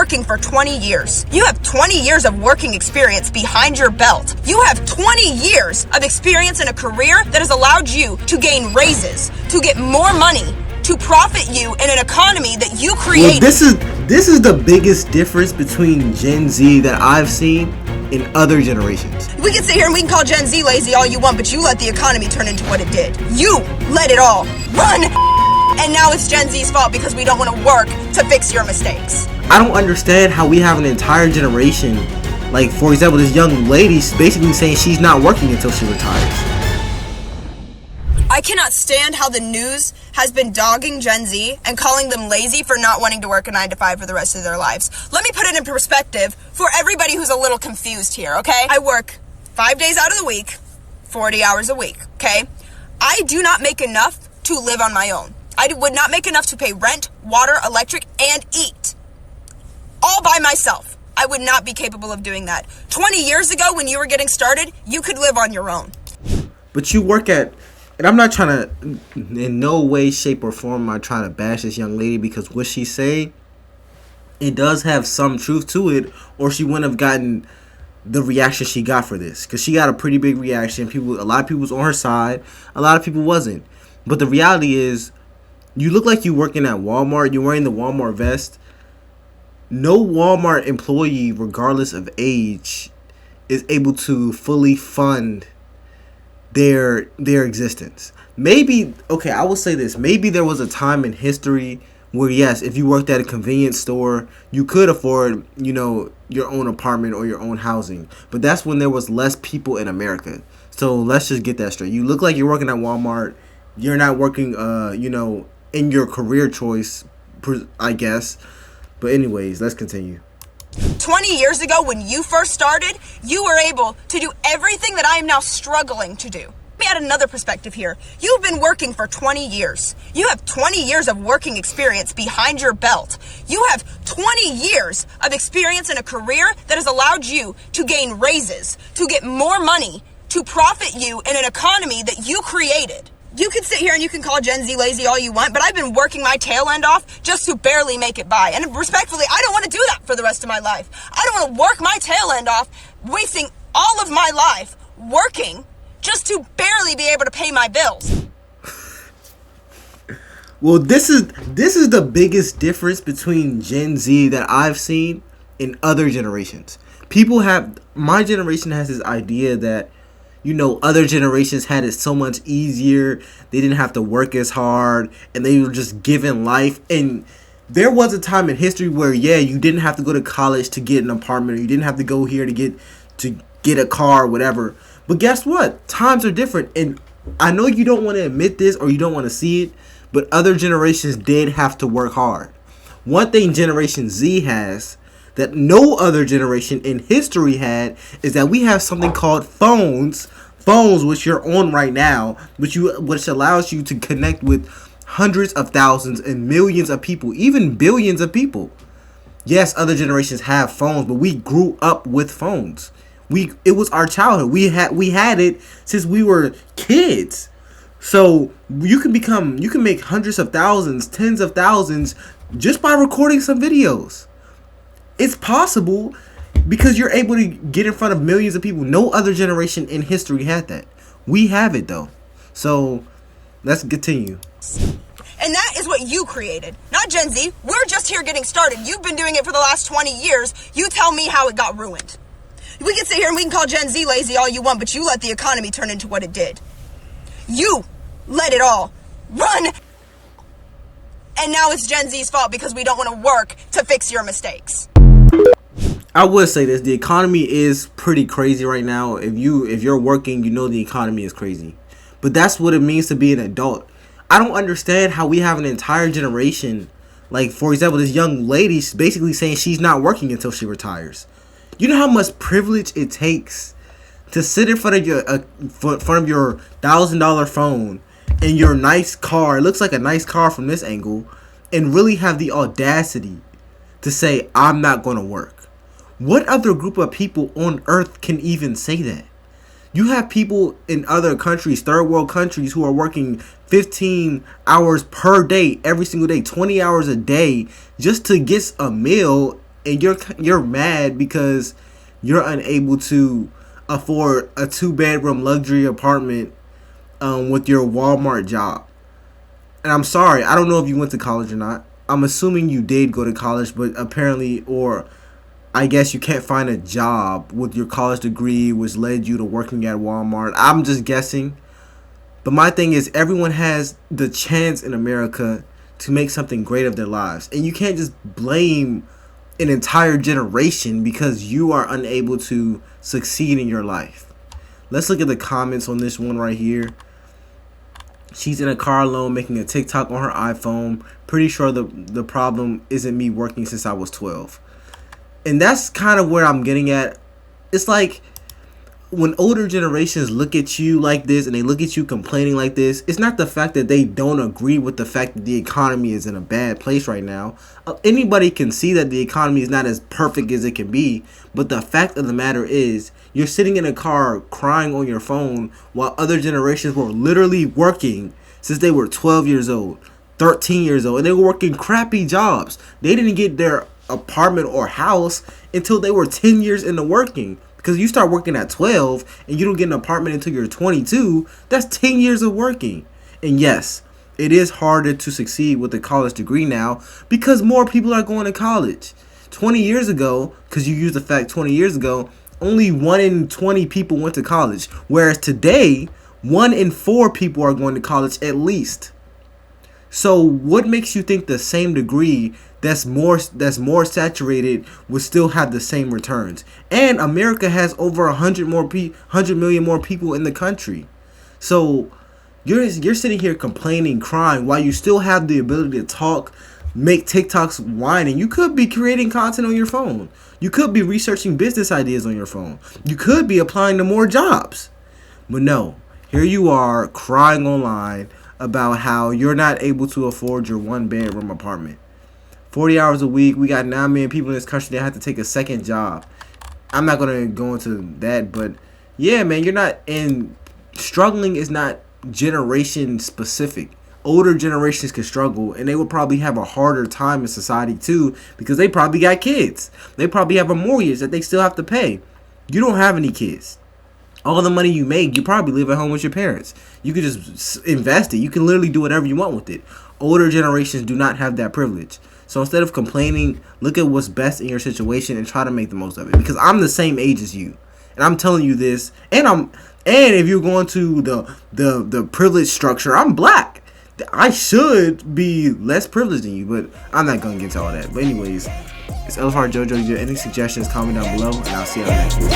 working for 20 years. You have 20 years of working experience behind your belt. You have 20 years of experience in a career that has allowed you to gain raises, to get more money, to profit you in an economy that you created. Well, this is the biggest difference between Gen Z that I've seen in other generations. We can sit here and we can call Gen Z lazy all you want, but you let the economy turn into what it did. You let it all run, and now it's Gen Z's fault because we don't want to work to fix your mistakes. I don't understand how we have an entire generation, like for example, this young lady's basically saying she's not working until she retires. I cannot stand how the news has been dogging Gen Z and calling them lazy for not wanting to work a 9-to-5 for the rest of their lives. Let me put it in perspective for everybody who's a little confused here, okay? I work 5 days out of the week, 40 hours a week, okay? I do not make enough to live on my own. I would not make enough to pay rent, water, electric, and eat. All by myself. I would not be capable of doing that. 20 years ago when you were getting started, you could live on your own. But you work at... And I'm not trying to, in no way, shape, or form, am I trying to bash this young lady, because what she say, it does have some truth to it, or she wouldn't have gotten the reaction she got for this. Because she got a pretty big reaction. A lot of people was on her side. A lot of people wasn't. But the reality is, you look like you working at Walmart. You're wearing the Walmart vest. No Walmart employee, regardless of age, is able to fully fund their existence. Maybe, okay, I will say this. Maybe there was a time in history where, yes, if you worked at a convenience store, you could afford, your own apartment or your own housing. But that's when there was less people in America. So let's just get that straight. You look like you're working at Walmart. You're not working, in your career choice, I guess. But anyways, let's continue. 20 years ago when you first started, you were able to do everything that I am now struggling to do. Let me add another perspective here. You've been working for 20 years. You have 20 years of working experience behind your belt. You have 20 years of experience in a career that has allowed you to gain raises, to get more money, to profit you in an economy that you created. You can sit here and you can call Gen Z lazy all you want, but I've been working my tail end off just to barely make it by. And respectfully, I don't want to do that for the rest of my life. I don't want to work my tail end off, wasting all of my life working just to barely be able to pay my bills. Well, this is the biggest difference between Gen Z that I've seen in other generations. My generation has this idea that, other generations had it so much easier. They didn't have to work as hard, and they were just given life. And there was a time in history where, you didn't have to go to college to get an apartment, or you didn't have to go here to get a car or whatever. But guess what? Times are different. And I know you don't want to admit this or you don't want to see it, but other generations did have to work hard. One thing Generation Z has that no other generation in history had is that we have something called phones, which you're on right now, which allows you to connect with hundreds of thousands and millions of people, even billions of people. Yes, other generations have phones, but we grew up with phones. It was our childhood. We had it since we were kids. So you can make hundreds of thousands, tens of thousands just by recording some videos. It's possible because you're able to get in front of millions of people. No other generation in history had that. We have it though. So let's continue. And that is what you created, not Gen Z. We're just here getting started. You've been doing it for the last 20 years. You tell me how it got ruined. We can sit here and we can call Gen Z lazy all you want, but you let the economy turn into what it did. You let it all run. And now it's Gen Z's fault because we don't want to work to fix your mistakes. I would say this: the economy is pretty crazy right now. If you're working, the economy is crazy. But that's what it means to be an adult. I don't understand how we have an entire generation, like for example, this young lady's basically saying she's not working until she retires. You know how much privilege it takes to sit in front of your $1,000 phone in your nice car. It looks like a nice car from this angle, and really have the audacity to say, I'm not going to work. What other group of people on earth can even say that? You have people in other countries, third world countries, who are working 15 hours per day, every single day, 20 hours a day, just to get a meal and you're mad because you're unable to afford a 2-bedroom luxury apartment with your Walmart job. And I'm sorry, I don't know if you went to college or not. I'm assuming you did go to college, but apparently, or I guess you can't find a job with your college degree, which led you to working at Walmart. I'm just guessing. But my thing is, everyone has the chance in America to make something great of their lives. And you can't just blame an entire generation because you are unable to succeed in your life. Let's look at the comments on this one right here. She's in a car alone making a TikTok on her iPhone. Pretty sure the problem isn't me working since I was 12. And that's kind of where I'm getting at. It's like when older generations look at you like this and they look at you complaining like this, it's not the fact that they don't agree with the fact that the economy is in a bad place right now. Anybody can see that the economy is not as perfect as it can be. But the fact of the matter is, you're sitting in a car crying on your phone while other generations were literally working since they were 12 years old, 13 years old, and they were working crappy jobs. They didn't get their apartment or house until they were 10 years into working. Because you start working at 12 and you don't get an apartment until you're 22, that's 10 years of working. And yes, it is harder to succeed with a college degree now because more people are going to college. 20 years ago, because you use the fact 20 years ago, only 1 in 20 people went to college. Whereas today, 1 in 4 people are going to college at least. So what makes you think the same degree that's more saturated would still have the same returns? And America has over 100 million more people in the country. So you're sitting here complaining, crying, while you still have the ability to talk, make TikToks whining. You could be creating content on your phone. You could be researching business ideas on your phone. You could be applying to more jobs. But no, here you are crying online about how you're not able to afford your 1-bedroom apartment. 40 hours a week. We got 9 million people in this country that have to take a second job. I'm not going to go into that, but yeah, man, you're not in. Struggling is not generation specific. Older generations can struggle, and they will probably have a harder time in society too because they probably got kids. They probably have a mortgage that they still have to pay. You don't have any kids. All the money you make, you probably live at home with your parents. You can just invest it. You can literally do whatever you want with it. Older generations do not have that privilege. So instead of complaining, look at what's best in your situation and try to make the most of it. Because I'm the same age as you, and I'm telling you this. And if you're going to the privilege structure, I'm black. I should be less privileged than you, but I'm not gonna get into all that. But anyways, it's LFR Jojo. If you have any suggestions, comment down below, and I'll see you on the next one.